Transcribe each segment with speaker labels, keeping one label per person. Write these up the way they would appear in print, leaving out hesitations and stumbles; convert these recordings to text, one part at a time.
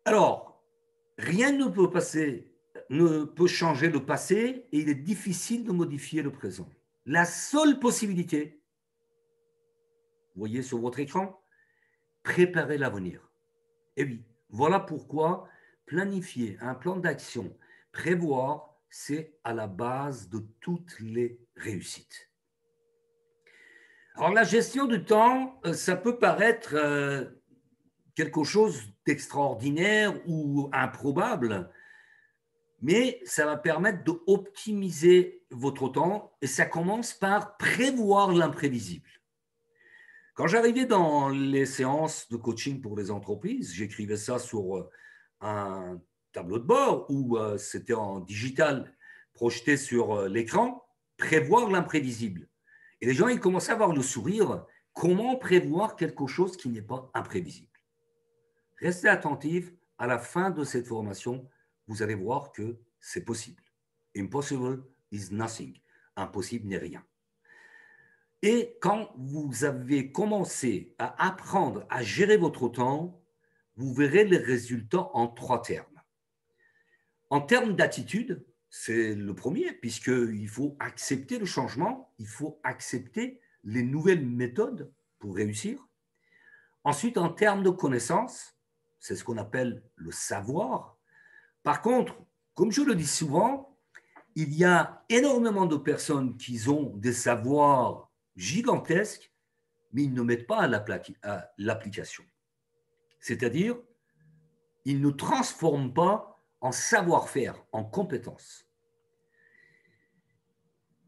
Speaker 1: Alors, rien ne peut changer le passé et il est difficile de modifier le présent. La seule possibilité, vous voyez sur votre écran, préparer l'avenir. Et oui, voilà pourquoi planifier un plan d'action, prévoir, c'est à la base de toutes les réussites. Alors la gestion du temps, ça peut paraître quelque chose d'extraordinaire ou improbable, mais ça va permettre d'optimiser votre temps et ça commence par prévoir l'imprévisible. Quand j'arrivais dans les séances de coaching pour les entreprises, j'écrivais ça sur un tableau de bord ou c'était en digital projeté sur l'écran, prévoir l'imprévisible. Et les gens, ils commençaient à avoir le sourire. Comment prévoir quelque chose qui n'est pas imprévisible? Restez attentifs. À la fin de cette formation, vous allez voir que c'est possible. Impossible is nothing. Impossible n'est rien. Et quand vous avez commencé à apprendre à gérer votre temps, vous verrez les résultats en 3 termes. En termes d'attitude, c'est le premier, puisqu'il faut accepter le changement, il faut accepter les nouvelles méthodes pour réussir. Ensuite, en termes de connaissances, c'est ce qu'on appelle le savoir. Par contre, comme je le dis souvent, il y a énormément de personnes qui ont des savoirs gigantesques, mais ils ne mettent pas à l'application. C'est-à-dire, ils ne transforment pas en savoir-faire, en compétences.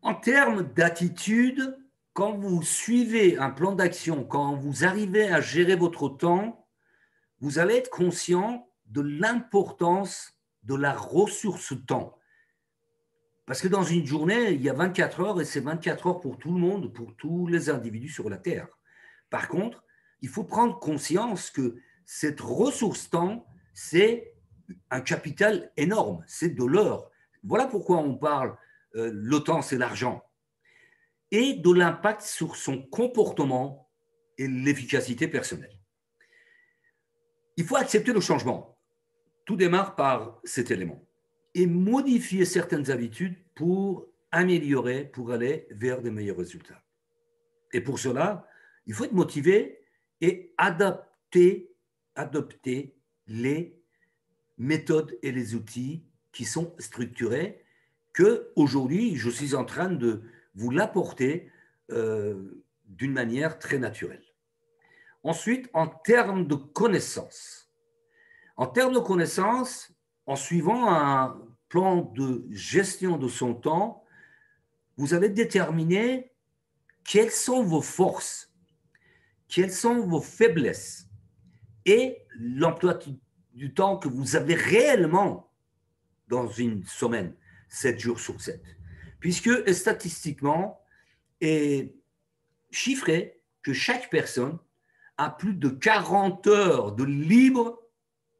Speaker 1: En termes d'attitude, quand vous suivez un plan d'action, quand vous arrivez à gérer votre temps, vous allez être conscient de l'importance de la ressource temps. Parce que dans une journée, il y a 24 heures et c'est 24 heures pour tout le monde, pour tous les individus sur la Terre. Par contre, il faut prendre conscience que cette ressource temps, c'est un capital énorme, c'est de l'or. Voilà pourquoi on parle le temps, c'est l'argent. Et de l'impact sur son comportement et l'efficacité personnelle. Il faut accepter le changement. Tout démarre par cet élément. Et modifier certaines habitudes pour améliorer, pour aller vers de meilleurs résultats. Et pour cela, il faut être motivé et adopter les méthodes et les outils qui sont structurés que aujourd'hui, je suis en train de vous l'apporter d'une manière très naturelle. Ensuite, en termes de connaissances. En termes de connaissances, en suivant un plan de gestion de son temps, vous allez déterminer quelles sont vos forces, quelles sont vos faiblesses et l'emploi du temps que vous avez réellement dans une semaine, 7 jours sur 7. Puisque statistiquement est chiffré que chaque personne a plus de 40 heures de libre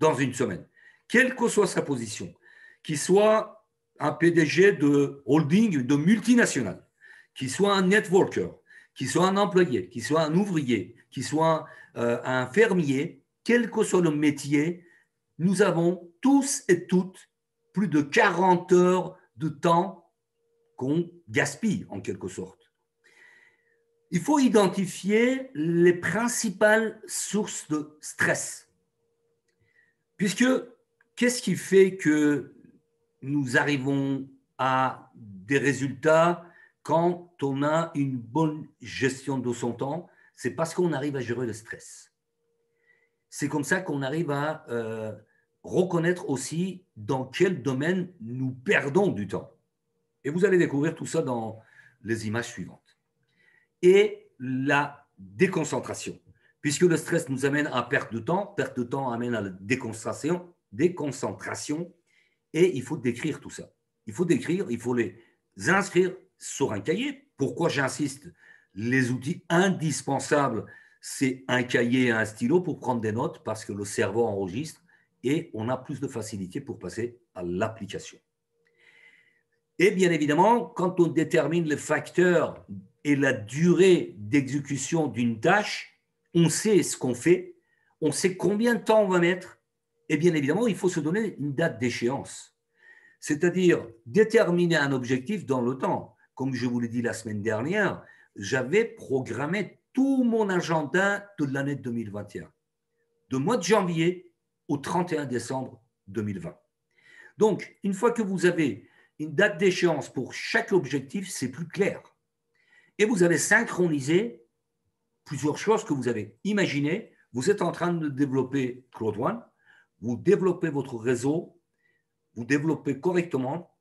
Speaker 1: dans une semaine, quelle que soit sa position, qu'il soit un PDG de holding, de multinationale, qu'il soit un networker, qu'il soit un employé, qu'il soit un ouvrier, qu'il soit un fermier, quel que soit le métier, nous avons tous et toutes plus de 40 heures de temps qu'on gaspille en quelque sorte. Il faut identifier les principales sources de stress. Puisque, qu'est-ce qui fait que nous arrivons à des résultats quand on a une bonne gestion de son temps? C'est parce qu'on arrive à gérer le stress. C'est comme ça qu'on arrive à reconnaître aussi dans quel domaine nous perdons du temps. Et vous allez découvrir tout ça dans les images suivantes. Et la déconcentration. Puisque le stress nous amène à perte de temps amène à la déconcentration, et il faut décrire tout ça. Il faut décrire, il faut les inscrire sur un cahier. Pourquoi j'insiste? Les outils indispensables, c'est un cahier et un stylo pour prendre des notes, parce que le cerveau enregistre et on a plus de facilité pour passer à l'application. Et bien évidemment, quand on détermine les facteurs et la durée d'exécution d'une tâche, on sait ce qu'on fait, on sait combien de temps on va mettre Et bien évidemment, il faut se donner une date d'échéance, c'est-à-dire déterminer un objectif dans le temps. Comme je vous l'ai dit la semaine dernière, j'avais programmé tout mon agenda de l'année 2021, de mois de janvier au 31 décembre 2020. Donc, une fois que vous avez une date d'échéance pour chaque objectif, c'est plus clair. Et vous allez synchroniser plusieurs choses que vous avez. Imaginez, vous êtes en train de développer Claude One, vous développez votre réseau, vous développez correctement,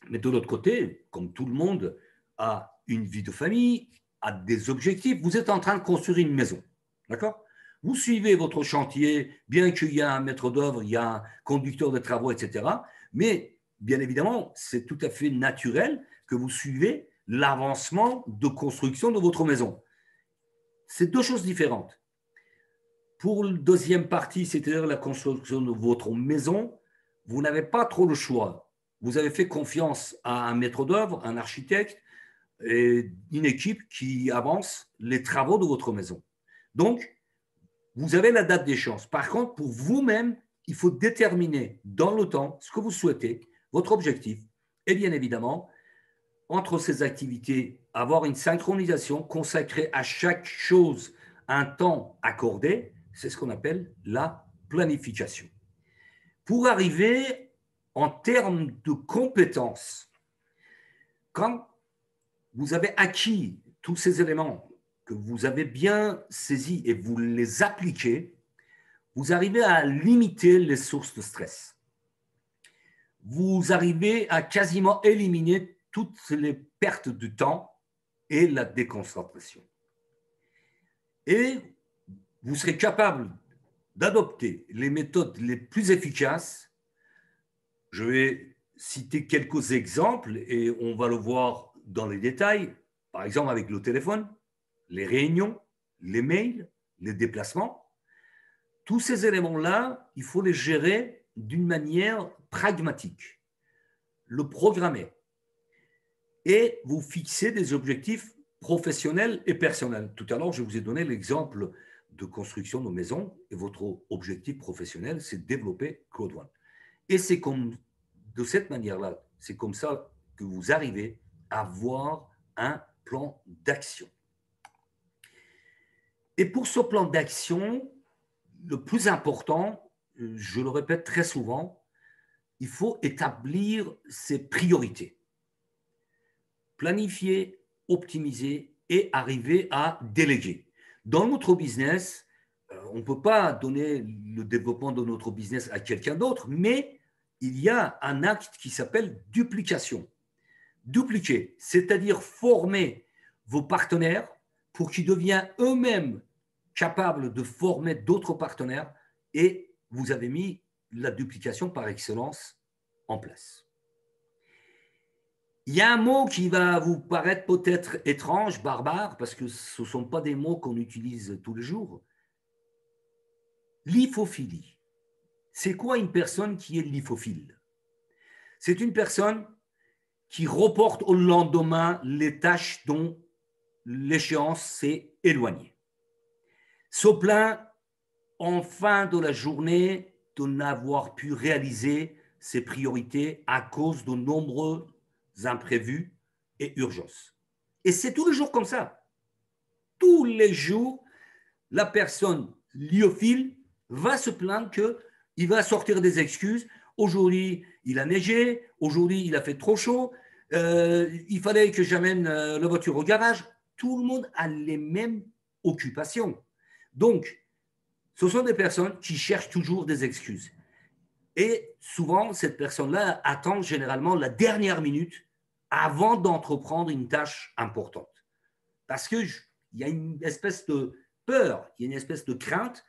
Speaker 1: mais de l'autre côté, comme tout le monde a une vie de famille, a des objectifs, vous êtes en train de construire une maison. D'accord? Vous suivez votre chantier, bien qu'il y a un maître d'œuvre, il y a un conducteur de travaux, etc. Mais bien évidemment, c'est tout à fait naturel que vous suivez l'avancement de construction de votre maison. C'est deux choses différentes. Pour la deuxième partie, c'est-à-dire la construction de votre maison, vous n'avez pas trop le choix. Vous avez fait confiance à un maître d'œuvre, un architecte et une équipe qui avance les travaux de votre maison. Donc, vous avez la date d'échéance. Par contre, pour vous-même, il faut déterminer dans le temps ce que vous souhaitez, votre objectif. Et bien évidemment, entre ces activités, avoir une synchronisation, consacrer à chaque chose un temps accordé, c'est ce qu'on appelle la planification. Pour arriver en termes de compétences, quand vous avez acquis tous ces éléments, que vous avez bien saisis et vous les appliquez, vous arrivez à limiter les sources de stress. Vous arrivez à quasiment éliminer toutes les pertes de temps et la déconcentration. Et vous serez capable d'adopter les méthodes les plus efficaces. Je vais citer quelques exemples et on va le voir dans les détails. Par exemple, avec le téléphone, les réunions, les mails, les déplacements. Tous ces éléments-là, il faut les gérer d'une manière pragmatique, le programmer et vous fixer des objectifs professionnels et personnels. Tout à l'heure, je vous ai donné l'exemple de construction de maisons et votre objectif professionnel, c'est de développer Claude One. Et c'est comme de cette manière-là, c'est comme ça que vous arrivez à avoir un plan d'action. Et pour ce plan d'action, le plus important, je le répète très souvent, il faut établir ses priorités. Planifier, optimiser et arriver à déléguer. Dans notre business, on ne peut pas donner le développement de notre business à quelqu'un d'autre, mais il y a un acte qui s'appelle duplication. Dupliquer, c'est-à-dire former vos partenaires pour qu'ils deviennent eux-mêmes capables de former d'autres partenaires et vous avez mis la duplication par excellence en place. Il y a un mot qui va vous paraître peut-être étrange, barbare, parce que ce ne sont pas des mots qu'on utilise tous les jours. L'hypophilie. C'est quoi une personne qui est lyphophile? C'est une personne qui reporte au lendemain les tâches dont l'échéance s'est éloignée. Se plaint en fin de la journée de n'avoir pu réaliser ses priorités à cause de nombreux imprévus et urgences. Et c'est tous les jours comme ça. Tous les jours, la personne lyophile va se plaindre qu'il va sortir des excuses. Aujourd'hui, il a neigé. Aujourd'hui, il a fait trop chaud. Il fallait que j'amène la voiture au garage. Tout le monde a les mêmes occupations. Donc, ce sont des personnes qui cherchent toujours des excuses. Et souvent, cette personne-là attend généralement la dernière minute avant d'entreprendre une tâche importante. Parce qu'il y a une espèce de peur, il y a une espèce de crainte.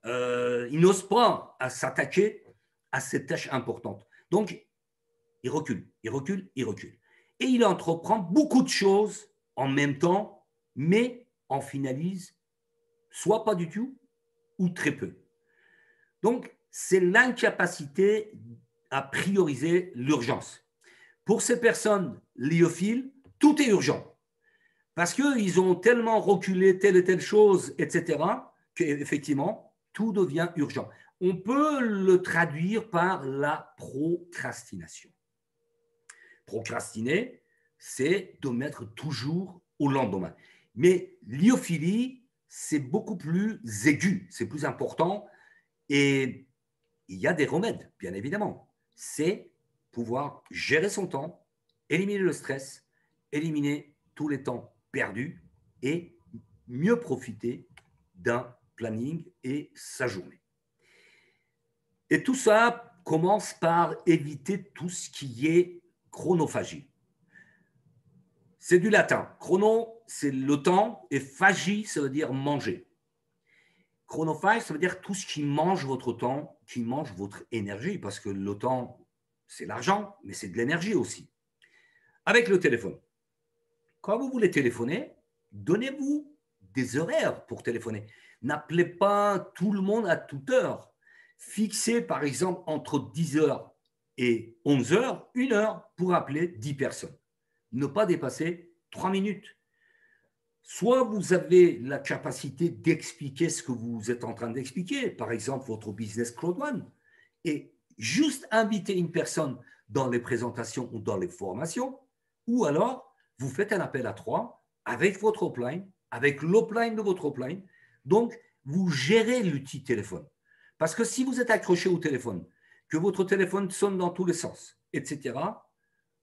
Speaker 1: Il n'ose pas à s'attaquer à cette tâche importante. Donc, il recule, il recule, il recule. Et il entreprend beaucoup de choses en même temps, mais en finalise soit pas du tout ou très peu. Donc, c'est l'incapacité à prioriser l'urgence. Pour ces personnes lyophiles, tout est urgent. Parce qu'ils ont tellement reculé telle et telle chose, etc., qu'effectivement, tout devient urgent. on peut le traduire par la procrastination. Procrastiner, c'est de mettre toujours au lendemain. Mais l'iophilie, c'est beaucoup plus aigu, c'est plus important. Et il y a des remèdes, bien évidemment. C'est pouvoir gérer son temps, éliminer le stress, éliminer tous les temps perdus et mieux profiter d'un planning et sa journée. Et tout ça commence par éviter tout ce qui est chronophagie. C'est du latin. Chrono, c'est le temps, et phagie, ça veut dire manger. Chronophage, ça veut dire tout ce qui mange votre temps, qui mange votre énergie, parce que le temps, c'est l'argent, mais c'est de l'énergie aussi. Avec le téléphone. Quand vous voulez téléphoner, donnez-vous des horaires pour téléphoner. N'appelez pas tout le monde à toute heure. Fixez, par exemple, entre 10 heures et 11 heures, 1 heure pour appeler 10 personnes. Ne pas dépasser 3 minutes. Soit vous avez la capacité d'expliquer ce que vous êtes en train d'expliquer, par exemple votre business Cloud One, et juste inviter une personne dans les présentations ou dans les formations, ou alors vous faites un appel à 3 avec votre upline, avec l'upline de votre upline. Donc, vous gérez l'outil téléphone. Parce que si vous êtes accroché au téléphone, que votre téléphone sonne dans tous les sens, etc.,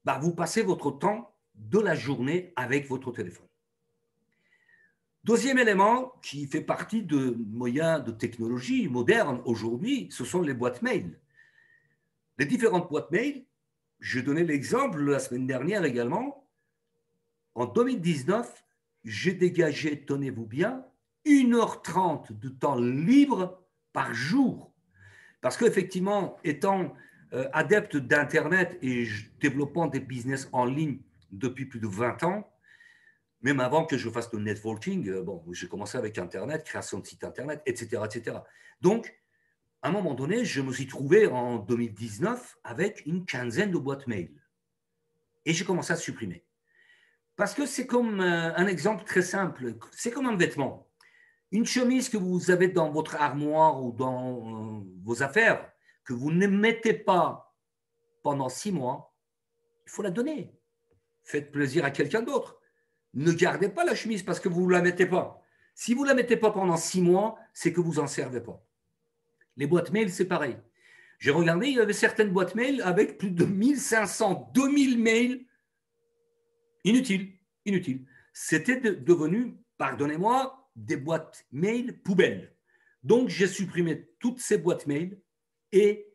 Speaker 1: bah, vous passez votre temps de la journée avec votre téléphone. Deuxième élément qui fait partie de moyens de technologie moderne aujourd'hui, ce sont les boîtes mail. Les différentes boîtes mail, je donnais l'exemple la semaine dernière également. En 2019, j'ai dégagé, tenez-vous bien, 1h30 de temps libre par jour. Parce qu'effectivement, étant adepte d'Internet et développant des business en ligne depuis plus de 20 ans, même avant que je fasse le networking, bon, j'ai commencé avec Internet, création de site Internet, etc., etc. Donc, à un moment donné, je me suis trouvé en 2019 avec une quinzaine de boîtes mail. Et j'ai commencé à supprimer. Parce que c'est comme un exemple très simple. C'est comme un vêtement. Une chemise que vous avez dans votre armoire ou dans vos affaires, que vous ne mettez pas pendant 6 mois, il faut la donner. Faites plaisir à quelqu'un d'autre. Ne gardez pas la chemise parce que vous ne la mettez pas. Si vous ne la mettez pas pendant 6 mois, c'est que vous n'en servez pas. Les boîtes mail, c'est pareil. J'ai regardé, il y avait certaines boîtes mail avec plus de 1500, 2000 mails inutiles. C'était devenu, pardonnez-moi, des boîtes mail poubelles. Donc, j'ai supprimé toutes ces boîtes mail et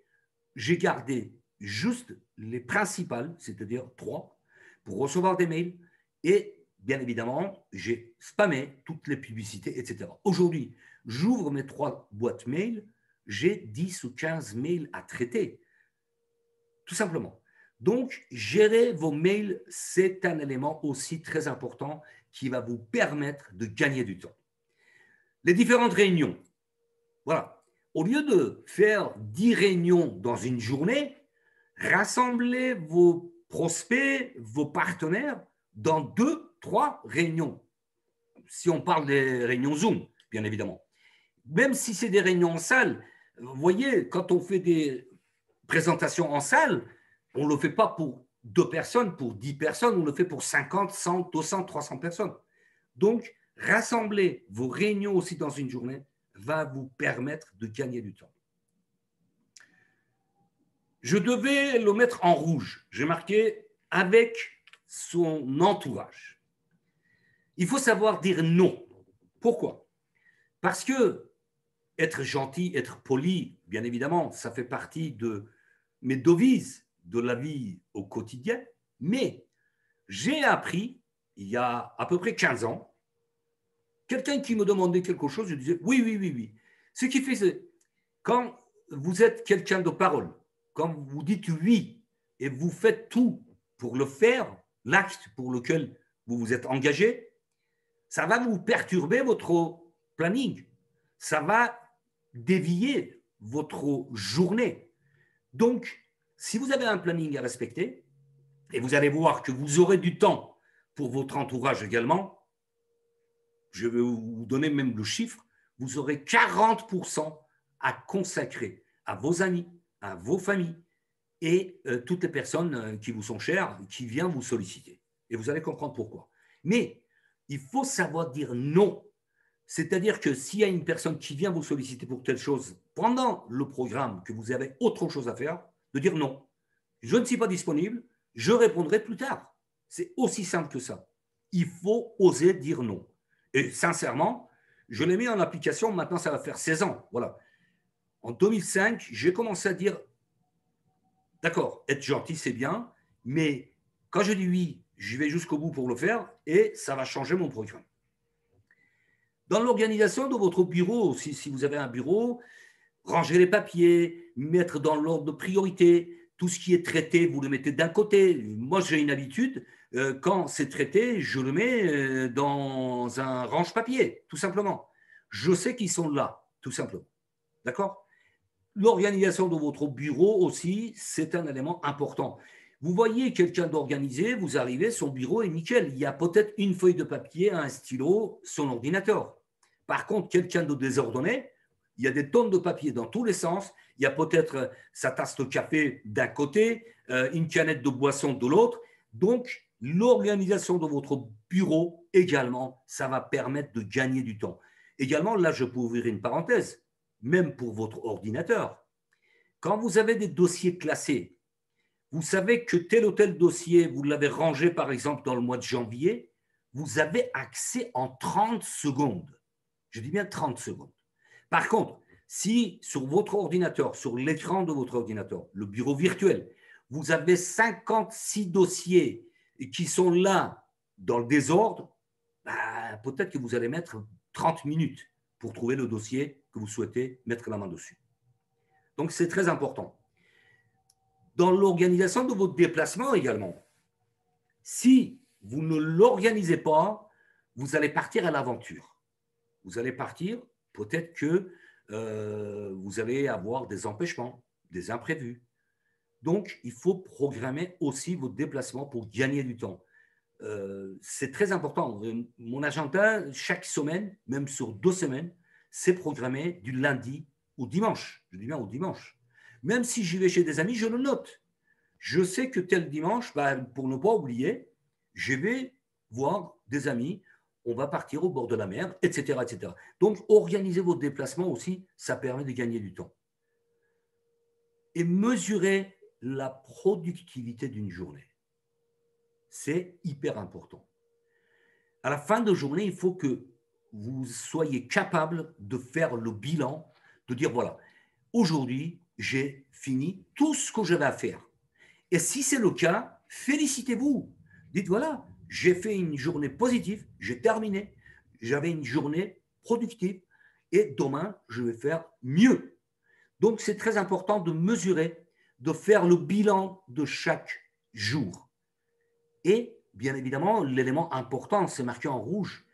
Speaker 1: j'ai gardé juste les principales, c'est-à-dire 3, pour recevoir des mails et bien évidemment, j'ai spammé toutes les publicités, etc. Aujourd'hui, j'ouvre mes 3 boîtes mail, j'ai 10 ou 15 mails à traiter. Tout simplement. Donc, gérer vos mails, c'est un élément aussi très important qui va vous permettre de gagner du temps. Les différentes réunions. Voilà. Au lieu de faire 10 réunions dans une journée, rassemblez vos prospects, vos partenaires dans 2, 3 réunions. Si on parle des réunions Zoom, bien évidemment. Même si c'est des réunions en salle, vous voyez, quand on fait des présentations en salle, on ne le fait pas pour 2 personnes, pour 10 personnes, on le fait pour 50, 100, 200, 300 personnes. Donc, rassembler vos réunions aussi dans une journée va vous permettre de gagner du temps. Je devais le mettre en rouge. J'ai marqué avec son entourage. Il faut savoir dire non. Pourquoi? Parce que être gentil, être poli, bien évidemment, ça fait partie de mes devises de la vie au quotidien. Mais j'ai appris, il y a à peu près 15 ans, quelqu'un qui me demandait quelque chose, je disais oui, oui, oui, oui. Ce qui fait, c'est quand vous êtes quelqu'un de parole, quand vous dites oui et vous faites tout pour le faire, l'acte pour lequel vous vous êtes engagé, ça va vous perturber votre planning. Ça va dévier votre journée. Donc, si vous avez un planning à respecter, et vous allez voir que vous aurez du temps pour votre entourage également, je vais vous donner même le chiffre, vous aurez 40% à consacrer à vos amis, à vos familles et toutes les personnes qui vous sont chères, qui viennent vous solliciter. Et vous allez comprendre pourquoi. Mais il faut savoir dire non. C'est-à-dire que s'il y a une personne qui vient vous solliciter pour telle chose pendant le programme, que vous avez autre chose à faire, de dire non. Je ne suis pas disponible, je répondrai plus tard. C'est aussi simple que ça. Il faut oser dire non. Et sincèrement, je l'ai mis en application, maintenant ça va faire 16 ans. Voilà. En 2005, j'ai commencé à dire, d'accord, être gentil, c'est bien, mais quand je dis oui, j'y vais jusqu'au bout pour le faire et ça va changer mon programme. Dans l'organisation de votre bureau, si vous avez un bureau, ranger les papiers, mettre dans l'ordre de priorité, tout ce qui est traité, vous le mettez d'un côté. Moi, j'ai une habitude, quand c'est traité, je le mets dans un range-papier, tout simplement. Je sais qu'ils sont là, tout simplement. D'accord? L'organisation de votre bureau aussi, c'est un élément important. Vous voyez quelqu'un d'organisé, vous arrivez, son bureau est nickel. Il y a peut-être une feuille de papier, un stylo, son ordinateur. Par contre, quelqu'un de désordonné, il y a des tonnes de papier dans tous les sens. Il y a peut-être sa tasse de café d'un côté, une canette de boisson de l'autre. Donc, l'organisation de votre bureau également, ça va permettre de gagner du temps. Également, là, je peux ouvrir une parenthèse, même pour votre ordinateur. Quand vous avez des dossiers classés, vous savez que tel ou tel dossier, vous l'avez rangé par exemple dans le mois de janvier, vous avez accès en 30 secondes. Je dis bien 30 secondes. Par contre, si sur votre ordinateur, sur l'écran de votre ordinateur, le bureau virtuel, vous avez 56 dossiers qui sont là dans le désordre, bah, peut-être que vous allez mettre 30 minutes pour trouver le dossier que vous souhaitez mettre la main dessus. Donc, c'est très important. Dans l'organisation de votre déplacement également, si vous ne l'organisez pas, vous allez partir à l'aventure. Vous allez partir, peut-être que vous allez avoir des empêchements, des imprévus. Donc, il faut programmer aussi votre déplacement pour gagner du temps. C'est très important. Mon agenda, chaque semaine, même sur 2 semaines, c'est programmé du lundi au dimanche. Je dis bien au dimanche. Même si j'y vais chez des amis, je le note. Je sais que tel dimanche, bah, pour ne pas oublier, je vais voir des amis, on va partir au bord de la mer, etc., etc. Donc, organiser vos déplacements aussi, ça permet de gagner du temps. Et mesurer la productivité d'une journée. C'est hyper important. À la fin de journée, il faut que vous soyez capable de faire le bilan, de dire, voilà, aujourd'hui, j'ai fini tout ce que j'avais à faire. Et si c'est le cas, félicitez-vous. Dites, voilà, j'ai fait une journée positive, j'ai terminé, j'avais une journée productive et demain, je vais faire mieux. Donc, c'est très important de mesurer, de faire le bilan de chaque jour. Et, bien évidemment, l'élément important, c'est marqué en rouge,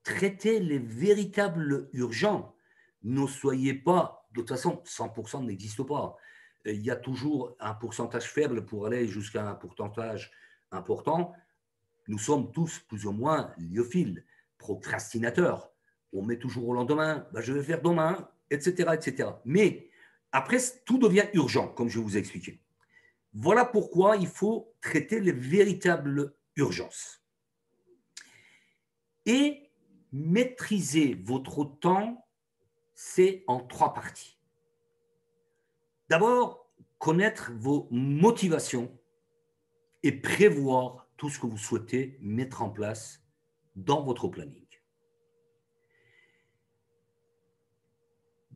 Speaker 1: traitez les véritables urgents. Ne soyez pas, de toute façon, 100% n'existe pas. Il y a toujours un pourcentage faible pour aller jusqu'à un pourcentage important. Nous sommes tous plus ou moins liophiles, procrastinateurs. On met toujours au lendemain, ben je vais faire demain, etc., etc. Mais après, tout devient urgent, comme je vous ai expliqué. Voilà pourquoi il faut traiter les véritables urgences. Et maîtriser votre temps, c'est en 3 parties. D'abord, connaître vos motivations et prévoir tout ce que vous souhaitez mettre en place dans votre planning.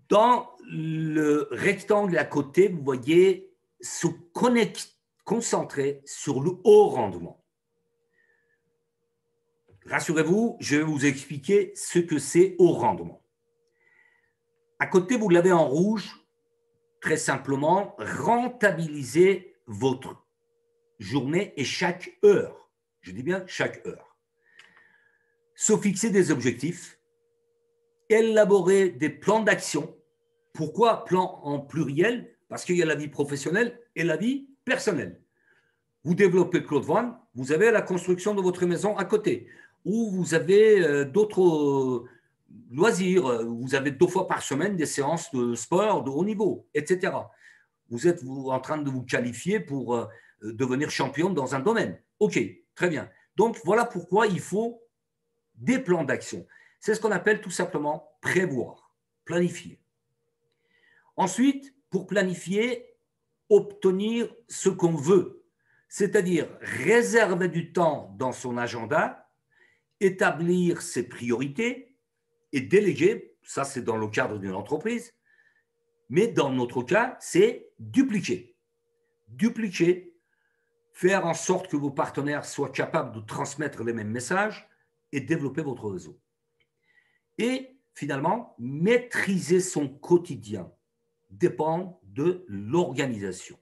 Speaker 1: Dans le rectangle à côté, vous voyez se concentrer sur le haut rendement. Rassurez-vous, je vais vous expliquer ce que c'est haut rendement. À côté, vous l'avez en rouge, très simplement, rentabiliser votre journée et chaque heure. Je dis bien chaque heure. Se fixer des objectifs, élaborer des plans d'action. Pourquoi plan en pluriel? Parce qu'il y a la vie professionnelle et la vie personnelle. Vous développez Claude Van, vous avez la construction de votre maison à côté, ou vous avez d'autres loisirs, vous avez 2 fois par semaine des séances de sport de haut niveau, etc. Vous êtes en train de vous qualifier pour devenir champion dans un domaine. OK, très bien. Donc, voilà pourquoi il faut des plans d'action. C'est ce qu'on appelle tout simplement prévoir, planifier. Ensuite, pour planifier, obtenir ce qu'on veut, c'est-à-dire réserver du temps dans son agenda, établir ses priorités et déléguer, ça c'est dans le cadre d'une entreprise, mais dans notre cas, c'est dupliquer. Dupliquer, faire en sorte que vos partenaires soient capables de transmettre les mêmes messages et développer votre réseau. Et finalement, maîtriser son quotidien dépend de l'organisation.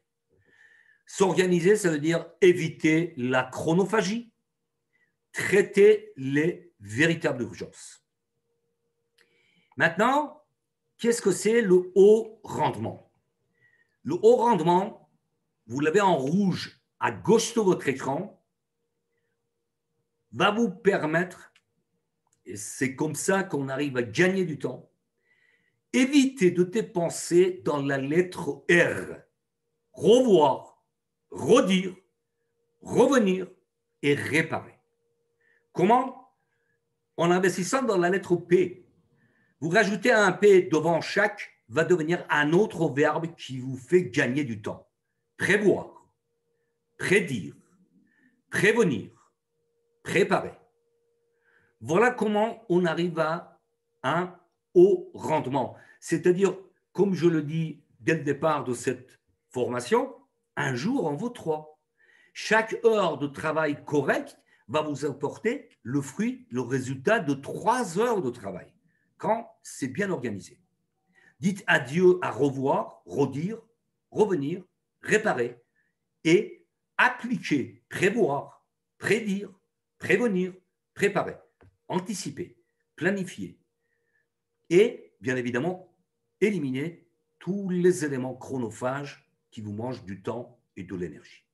Speaker 1: S'organiser, ça veut dire éviter la chronophagie, traiter les véritables urgences. Maintenant, qu'est-ce que c'est le haut rendement? Le haut rendement, vous l'avez en rouge à gauche de votre écran, va vous permettre, et c'est comme ça qu'on arrive à gagner du temps, éviter de dépenser dans la lettre R. Revoir, redire, revenir et réparer. Comment? En investissant dans la lettre P. Vous rajoutez un P devant chaque, va devenir un autre verbe qui vous fait gagner du temps. Prévoir, prédire, prévenir, préparer. Voilà comment on arrive à un haut rendement. C'est-à-dire, comme je le dis dès le départ de cette formation, un jour en vaut 3. Chaque heure de travail correct va vous apporter le fruit, le résultat de 3 heures de travail, quand c'est bien organisé. Dites adieu à revoir, redire, revenir, réparer et appliquer, prévoir, prédire, prévenir, préparer, anticiper, planifier et, bien évidemment, éliminer tous les éléments chronophages qui vous mangent du temps et de l'énergie.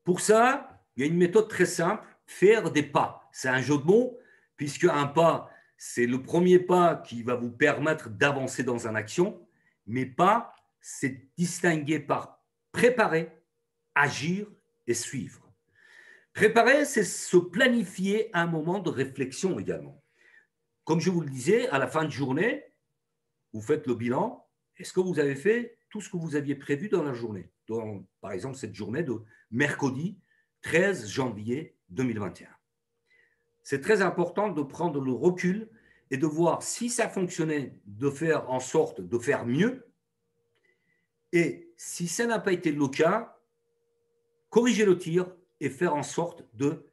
Speaker 1: Pour ça, il y a une méthode très simple, faire des pas. C'est un jeu de mots, puisque un pas, c'est le premier pas qui va vous permettre d'avancer dans une action, mais pas, c'est distingué par préparer, agir et suivre. Préparer, c'est se planifier un moment de réflexion également. Comme je vous le disais, à la fin de journée, vous faites le bilan. Est-ce que vous avez fait tout ce que vous aviez prévu dans la journée? Par exemple, cette journée de mercredi 13 janvier 2021. C'est très important de prendre le recul et de voir si ça fonctionnait, de faire en sorte de faire mieux. Et si ça n'a pas été le cas, corriger le tir et faire en sorte de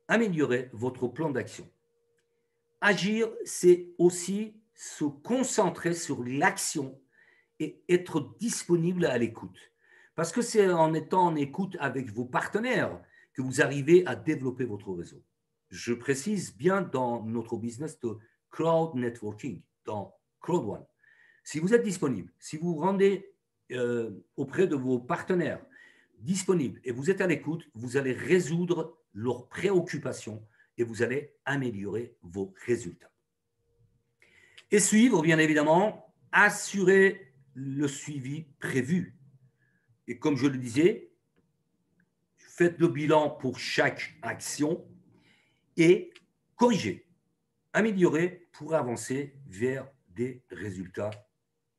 Speaker 1: améliorer votre plan d'action. Agir, c'est aussi se concentrer sur l'action et être disponible à l'écoute. Parce que c'est en étant en écoute avec vos partenaires que vous arrivez à développer votre réseau. Je précise bien dans notre business de crowd networking, dans Crowd One. Si vous êtes disponible, si vous vous rendez auprès de vos partenaires disponibles et vous êtes à l'écoute, vous allez résoudre leurs préoccupations et vous allez améliorer vos résultats. Et suivre, bien évidemment, assurer le suivi prévu. Et comme je le disais, faites le bilan pour chaque action et corrigez, améliorez pour avancer vers des résultats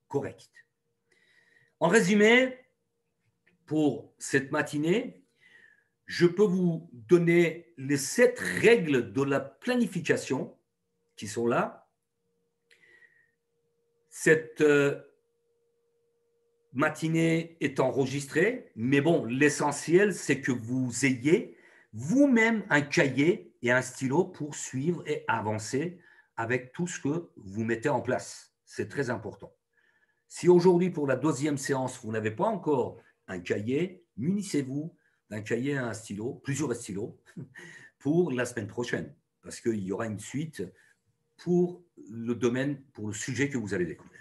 Speaker 1: corrects. En résumé, pour cette matinée, je peux vous donner les 7 règles de la planification qui sont là. Cette matinée est enregistrée, mais bon, l'essentiel, c'est que vous ayez vous-même un cahier et un stylo pour suivre et avancer avec tout ce que vous mettez en place. C'est très important. Si aujourd'hui, pour la 2e séance, vous n'avez pas encore un cahier, munissez-vous d'un cahier et un stylo, plusieurs stylos, pour la semaine prochaine, parce qu'il y aura une suite pour le domaine, pour le sujet que vous allez découvrir.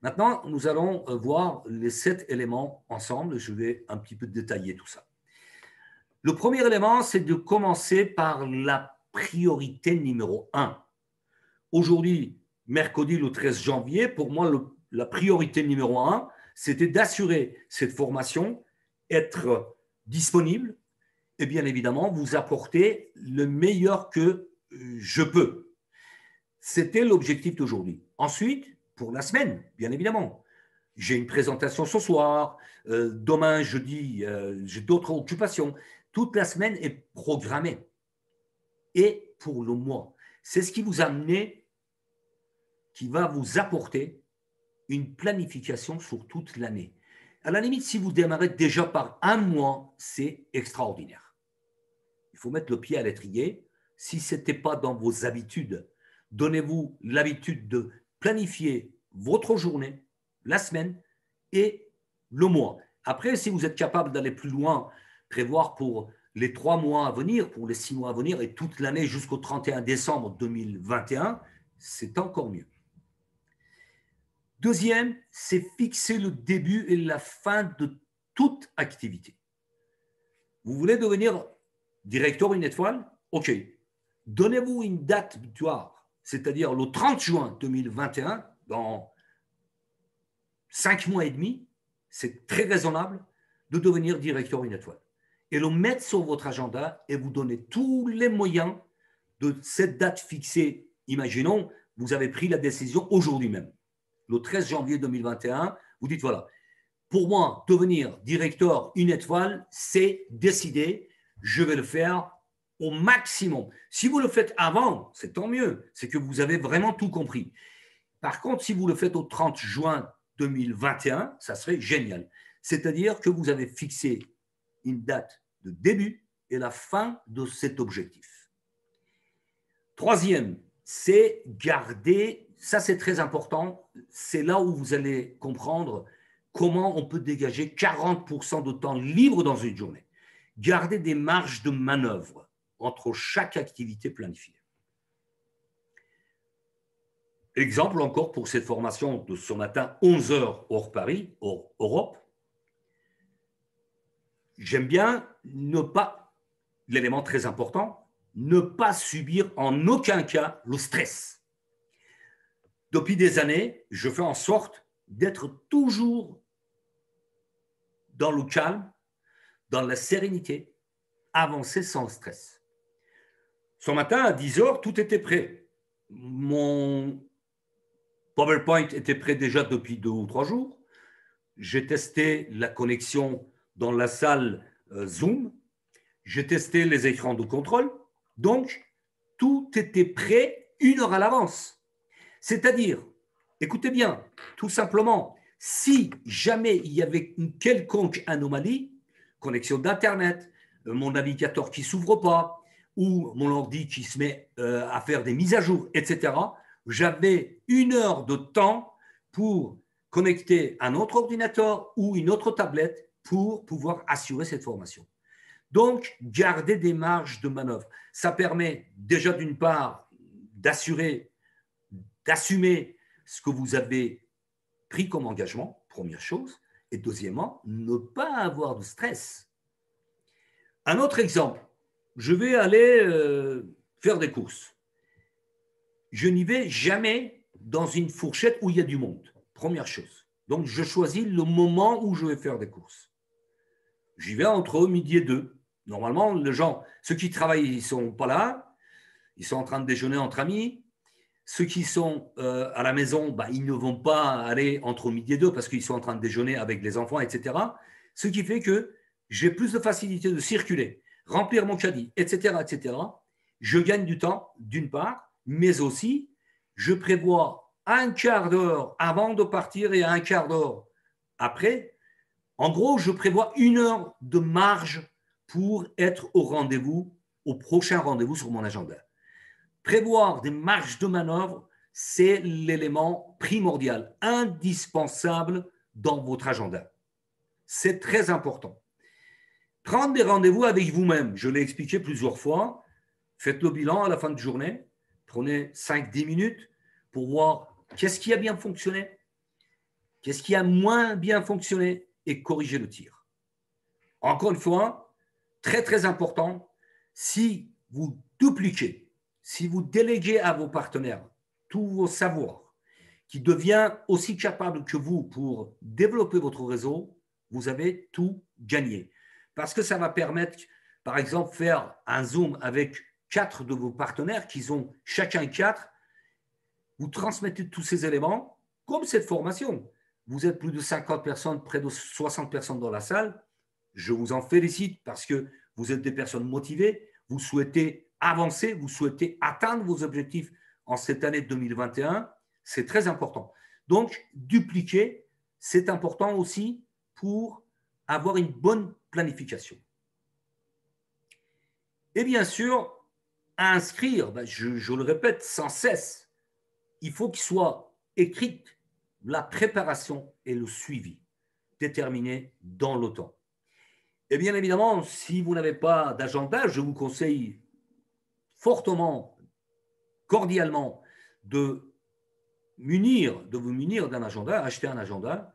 Speaker 1: Maintenant, nous allons voir les 7 éléments ensemble. Je vais un petit peu détailler tout ça. Le premier élément, c'est de commencer par la priorité numéro un. Aujourd'hui, mercredi le 13 janvier, pour moi, la priorité numéro un, c'était d'assurer cette formation, être disponible et bien évidemment vous apporter le meilleur que je peux. C'était l'objectif d'aujourd'hui. Ensuite, pour la semaine, bien évidemment, j'ai une présentation ce soir, demain, jeudi, j'ai d'autres occupations. Toute la semaine est programmée. Et pour le mois, c'est ce qui vous a amené, qui va vous apporter une planification sur toute l'année. À la limite, si vous démarrez déjà par un mois, c'est extraordinaire. Il faut mettre le pied à l'étrier. Si ce n'était pas dans vos habitudes, donnez-vous l'habitude de planifier votre journée, la semaine et le mois. Après, si vous êtes capable d'aller plus loin, prévoir pour les 3 mois à venir, pour les 6 mois à venir et toute l'année jusqu'au 31 décembre 2021, c'est encore mieux. Deuxième, c'est fixer le début et la fin de toute activité. Vous voulez devenir directeur une étoile? OK. Donnez-vous une date butoir, c'est-à-dire le 30 juin 2021, dans 5 mois et demi, c'est très raisonnable de devenir directeur une étoile. Et le mettre sur votre agenda et vous donner tous les moyens de cette date fixée. Imaginons, vous avez pris la décision aujourd'hui même, le 13 janvier 2021, vous dites voilà, pour moi, devenir directeur une étoile, c'est décidé, je vais le faire au maximum. Si vous le faites avant, c'est tant mieux, c'est que vous avez vraiment tout compris. Par contre, si vous le faites au 30 juin 2021, ça serait génial. C'est-à-dire que vous avez fixé une date de début et la fin de cet objectif. Troisième, c'est garder, ça c'est très important, c'est là où vous allez comprendre comment on peut dégager 40% de temps libre dans une journée. Garder des marges de manœuvre entre chaque activité planifiée. Exemple encore pour cette formation de ce matin, 11h hors Paris, hors Europe. J'aime bien ne pas, l'élément très important, ne pas subir en aucun cas le stress. Depuis des années, je fais en sorte d'être toujours dans le calme, dans la sérénité, avancer sans stress. Ce matin, à 10h, tout était prêt. Mon PowerPoint était prêt déjà depuis 2 ou 3 jours. J'ai testé la connexion dans la salle Zoom. J'ai testé les écrans de contrôle. Donc, tout était prêt 1 heure à l'avance. C'est-à-dire, écoutez bien, tout simplement, si jamais il y avait une quelconque anomalie, connexion d'Internet, mon navigateur qui ne s'ouvre pas, ou mon ordi qui se met à faire des mises à jour, etc., j'avais 1 heure de temps pour connecter un autre ordinateur ou une autre tablette pour pouvoir assurer cette formation. Donc, garder des marges de manœuvre. Ça permet déjà d'une part d'assumer ce que vous avez pris comme engagement, première chose, et deuxièmement, ne pas avoir de stress. Un autre exemple, je vais aller faire des courses. Je n'y vais jamais dans une fourchette où il y a du monde, première chose. Donc, je choisis le moment où je vais faire des courses. J'y vais entre midi et 2. Normalement, les gens, ceux qui travaillent, ils ne sont pas là, ils sont en train de déjeuner entre amis. Ceux qui sont à la maison, bah, ils ne vont pas aller entre midi et 2 parce qu'ils sont en train de déjeuner avec les enfants, etc. Ce qui fait que j'ai plus de facilité de circuler, remplir mon caddie, etc., etc. Je gagne du temps, d'une part, mais aussi, je prévois 1/4 d'heure avant de partir et 1/4 d'heure après. En gros, je prévois 1 heure de marge pour être au rendez-vous, au prochain rendez-vous sur mon agenda. Prévoir des marges de manœuvre, c'est l'élément primordial, indispensable dans votre agenda. C'est très important. Prendre des rendez-vous avec vous-même, je l'ai expliqué plusieurs fois. Faites le bilan à la fin de journée. Prenez 5-10 minutes pour voir qu'est-ce qui a bien fonctionné, qu'est-ce qui a moins bien fonctionné et corriger le tir. Encore une fois, très très important, si vous dupliquez si vous déléguez à vos partenaires tous vos savoirs, qui devient aussi capable que vous pour développer votre réseau, vous avez tout gagné. Parce que ça va permettre, par exemple, faire un Zoom avec 4 de vos partenaires qui ont chacun 4. Vous transmettez tous ces éléments, comme cette formation. Vous êtes plus de 50 personnes, près de 60 personnes dans la salle. Je vous en félicite parce que vous êtes des personnes motivées, vous souhaitez avancer, vous souhaitez atteindre vos objectifs en cette année 2021. C'est très important. Donc, dupliquer, c'est important aussi pour avoir une bonne planification. Et bien sûr, à inscrire, je le répète sans cesse, il faut qu'il soit écrit la préparation et le suivi déterminé dans le temps. Et bien évidemment, si vous n'avez pas d'agenda, je vous conseille fortement, cordialement, de vous munir d'un agenda, acheter un agenda.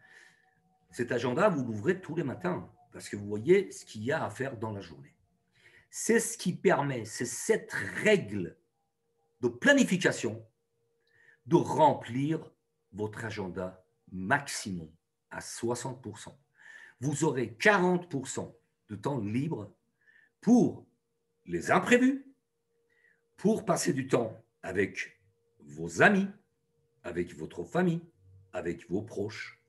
Speaker 1: Cet agenda, vous l'ouvrez tous les matins parce que vous voyez ce qu'il y a à faire dans la journée. C'est ce qui permet, c'est cette règle de planification de remplir votre agenda maximum à 60%. Vous aurez 40% de temps libre pour les imprévus, pour passer du temps avec vos amis, avec votre famille, avec vos proches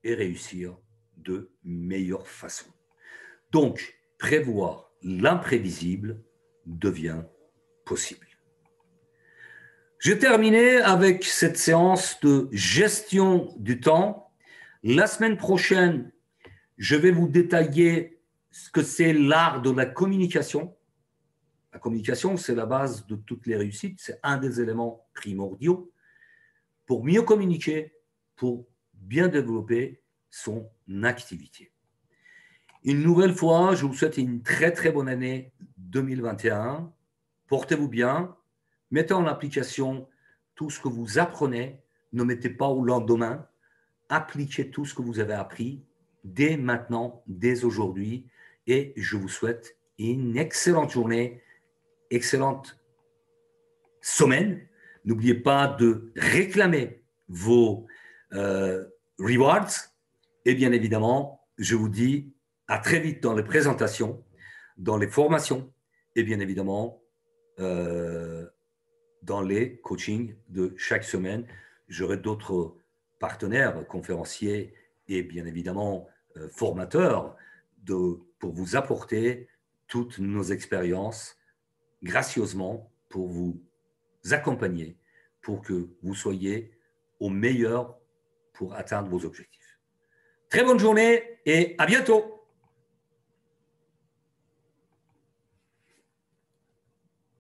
Speaker 1: et réussir de meilleure façon. Donc, prévoir l'imprévisible devient possible. J'ai terminé avec cette séance de gestion du temps. La semaine prochaine, je vais vous détailler ce que c'est l'art de la communication. La communication, c'est la base de toutes les réussites. C'est un des éléments primordiaux pour mieux communiquer, pour bien développer son activité. Une nouvelle fois, je vous souhaite une très très bonne année 2021. Portez-vous bien. Mettez en application tout ce que vous apprenez. Ne mettez pas au lendemain. Appliquez tout ce que vous avez appris dès maintenant, dès aujourd'hui. Et je vous souhaite une excellente journée, excellente semaine. N'oubliez pas de réclamer vos rewards. Et bien évidemment, je vous dis à très vite dans les présentations, dans les formations et bien évidemment dans les coachings de chaque semaine. J'aurai d'autres partenaires, conférenciers et bien évidemment formateurs pour vous apporter toutes nos expériences gracieusement pour vous accompagner, pour que vous soyez au meilleur pour atteindre vos objectifs. Très bonne journée et à bientôt.